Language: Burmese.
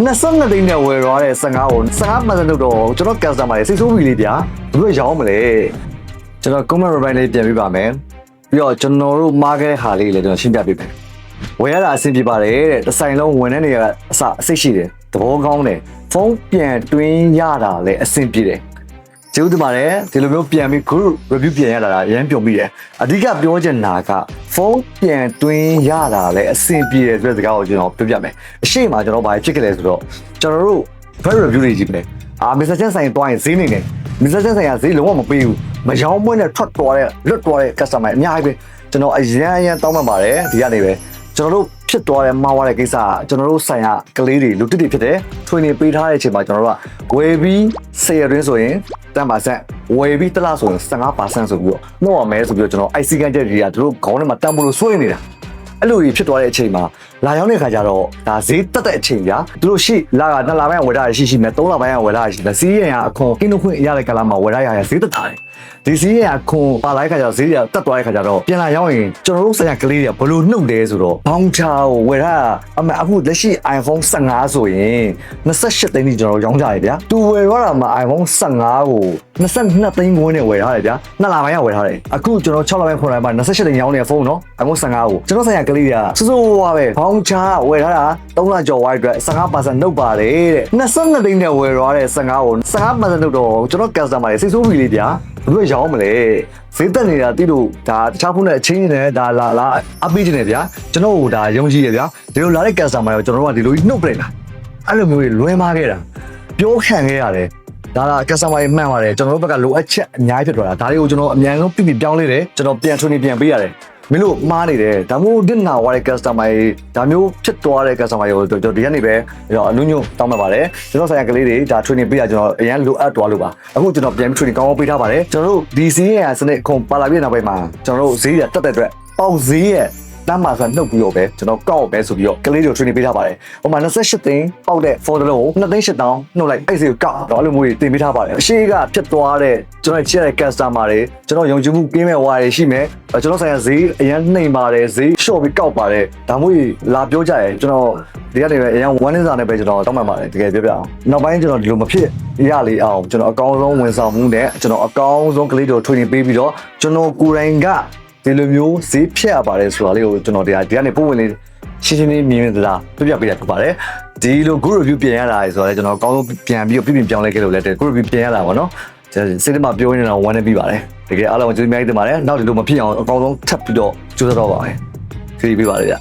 22သိန်းနဲ့ဝယ်သွားတဲ့15ကို15%တော့ကျွန်တော်ကန်စတမာတွေစိတ်ဆိုးပြီလေဗျာဘယ်လိုရောင်းမလဲကျွန်တော် comment reply လေးပြန်ပြပါမယ်ပြီးတော့ကျွန်တော်တို့မှားခဲ့တဲ့ဟာလေးလည်းကျွန်တော်ရှင်းပြပေးမယ်ဝယ်ရတာအဆင်ပြေပါတယ်တဲ့တစ်ဆိုင်လုံးဝင်တဲ့နေရာအစအစိတ်ရှိတယ်သဘောကောင်းတယ်ဖုန်းပြန်တွင်းရတာလည်းအဆင်ပြေတယ်ကျေးဇူးတင်ပါတယ်ဒီလိုမျိုးပြန်ပြီး group review ပြန်ရတာအရင်ပြုံပြီးတယ်အဓိကပြောချင်တာကဖုန်းပြန်တွင်းရတာလည်းအဆင်ပြေတယ်ဆိုတဲ့စကားကိုကျွန်တော်ပြောပြမယ်အရှိမကျွန်တော်ဘာဖြစ်ခဲ့လဲဆိုတော့ကျွန်တော်တို့ very review တွေကြည့်မယ်Mr. Chen ဆိုင်သွားရင်ဈေးနေတယ် Mr. Chen ဆိုင်ကဈေးလုံးဝမပေးဘူးမရောင်းမွေးနဲ့ထွက်သွားတဲ့လွတ်သွားတဲ့ customer အများကြီးပဲကျွန်တော်အရန်တောင်းပန်ပါတယ်ဒီကနေပဲကျွန်တော်တို့ဖြစ်သွားတဲ့မှားသွားတဲ့ကိစ္စကျွန်တော်တို့ဆိုင်ကကလေးတွေလူတစ်တွေဖြစ်တယ်ထွေနေပေးထားတဲ့အချိန်မှာကျွန်တော်တို့ကဝယ်ပြီး10ရင်းဆိုရင်10%ဝယ်ပြီးတစ်လဆိုရင်15%ဆိုပြီးတော့နှုတ်ရမယ်ဆိုပြီးတော့ကျွန်တော် IC ကန်ချက်တွေကတို့ခေါင်းထဲမှာတန်ဖို့လို့စွဲနေတာအဲ့လိုကြီးဖြစ်သွားတဲ့အချိန်မှာလာရောက်တဲ့ခါကျတော့ဒါဈေးတက်တဲ့အချိန်ဗျာသူတို့ရှိလာက2လပိုင်းဝယ်ထားရရှိမယ်3လပိုင်းဝယ်ထားရရှိမယ်စီးရင်အခွန်ကင်းတို့ခွင့်ရတဲ့ကာလမှာဝယ်ထားရဈေးတက်တာတယ်ဒီစီးရင်အခွန်ပါလိုက်ခါကျတော့ဈေးတက်သွားတဲ့ခါကျတော့ပြန်လာရောက်ရင်ကျွန်တော်တို့ဆိုင်ကကလေးတွေကဘလို့နှုတ်တယ်ဆိုတော့ဘောင်းချာကိုဝယ်ထားအခုလက်ရှိ iPhone 15ဆိုရင်28သိန်းကြီးကျွန်တော်ရောင်းကြရဗျာသူဝယ်ရတာမှာ iPhone 15ကို22သိန်းခွန်းနဲ့ဝယ်ထားတယ်ဗျာ2လပိုင်းကဝယ်ထားတယ်အခုကျွန်တော်6လပိုင်း9လပိုင်းမှာ28သိန်းရောင်းနေတဲ့ဖုန်းနော် iPhone 15ကိုကျွန်တော်ဆိုင်ကကလေးတွေကစိုးစိုးဝါပဲဘောင်းချာဝယ်ထားတာ3လကျော်ဝိုင်းအတွက်15%နှုတ်ပါတယ်တဲ့22သိန်းနဲ့ဝယ်ထားတဲ့15ကို15%နှုတ်တော့ကျွန်တော် customer တွေစိတ်ဆိုးပြီလေဗျာဘယ်လိုရောင်းမလဲဈေးတက်နေတာတိလို့ဒါတခြားဖုန်းနဲ့အချင်းချင်းနဲ့ဒါလာအပေးခြင်းနဲ့ဗျာကျွန်တော်တို့ဒါယုံကြည်ရဗျာဒီလိုလာတဲ့ customer တွေကျွန်တော်တို့ကဒီလိုနှုတ်ပလိုက်တာအဲ့လိုမျိုးတွေလွဲမားခဲ့တာပြောခံခဲ့ရတယ်ဒါက customer တွေမှန်ပါတယ်ကျွန်တော်တို့ဘက်ကလိုအပ်ချက်အများကြီးဖြစ်သွားတာဒါတွေကိုကျွန်တော်အများဆုံးပြပြောင်းလဲတယ်ကျွန်တော်ပြန်ထွန်းပြန်ပေးရတယ်မင်းတို့မှားနေတယ်ဒါမျိုးဒစ်နာဝါတဲ့ customer တွေဒါမျိုးဖြစ်သွားတဲ့ customer တွေကိုကျွန်တော်ဒီကနေပဲအနုညွတ်တောင်းမှပါတယ်ကျွန်တော်ဆိုင်ရာကလေးတွေဒါ training ပေးတာကျွန်တော်အရင်လိုအပ်သွားလို့ပါအခုကျွန်တော်ပြန် training ကောင်းကောင်းပေးထားပါတယ်ကျွန်တော်တို့ဒီစီးရဲ့စနစ်ခုံပါလာပြည့်နောက်ပိုင်းမှာကျွန်တော်တို့ဈေးရတက်တဲ့အတွက်ပေါက်ဈေးရဲ့တမ်းမှာဆိုနှုတ်ပြီးတော့ပဲကျွန်တော်ကောက်ပဲဆိုပြီးတော့ကလေးတွေ training ပေးထားပါတယ်ဟိုမှာ28သိန်းပေါက်တဲ့ phone တစ်လုံးကို2သိန်း8တောင်းနှုတ်လိုက်အဲ့စီကိုကောက်တော့အဲ့လိုမျိုးတွေတင်ပေးထားပါတယ်အရှိကဖြစ်သွားတဲ့ကျွန်တော်ချစ်တဲ့ customer တွေကျွန်တော်ယုံကြည်မှုကင်းမဲ့ဝါတွေရှိမယ်ကျွန်တော်ဆိုင်ရာဈေးအရင်နှိမ်ပါတယ်ဈေး short ပြီးကောက်ပါတယ်ဒါမှမဟုတ်လာပြောကြရဲကျွန်တော်ဒီကနေပဲအရင်1 inch နဲ့ပဲကျွန်တော်တောင်းပန်ပါတယ်တကယ်ပြောပြအောင်နောက်ပိုင်းကျွန်တော်ဒီလိုမဖြစ်ရလေအောင်ကျွန်တော်အကောင်းဆုံးဝန်ဆောင်မှုနဲ့ကျွန်တော်အကောင်းဆုံးကလေးတို့ training ပေးပြီးတော့ကျွန်တော်ကိုယ်တိုင်ကဒီလိုမျိုးဈေးဖြတ်ရပါတယ်ဆိုတာလေးကိုကျွန်တော်ဒီကနေပို့ဝင်လေးရှင်းရှင်းလေးမြင်သလားပြပြပေးရဖြစ်ပါတယ်ဒီလို good review ပြန်ရတာဆိုတော့ကျွန်တော်အကောင်းဆုံးပြန်ပြီးပြင်ပြောင်းလဲခဲ့လို့လည်း good review ပြန်ရတာပေါ့နော်စိတ်ထဲမှာပြောနေတော့ဝမ်းနေပြီးပါတယ်တကယ်အားလုံးကျေးဇူးများတင်ပါတယ်နောက်ဒီလိုမဖြစ်အောင်အကောင်းဆုံးထပ်ပြီးတော့ကြိုးစားတော့ပါမယ်ကျေးဇူးပေးပါတယ်ဗျ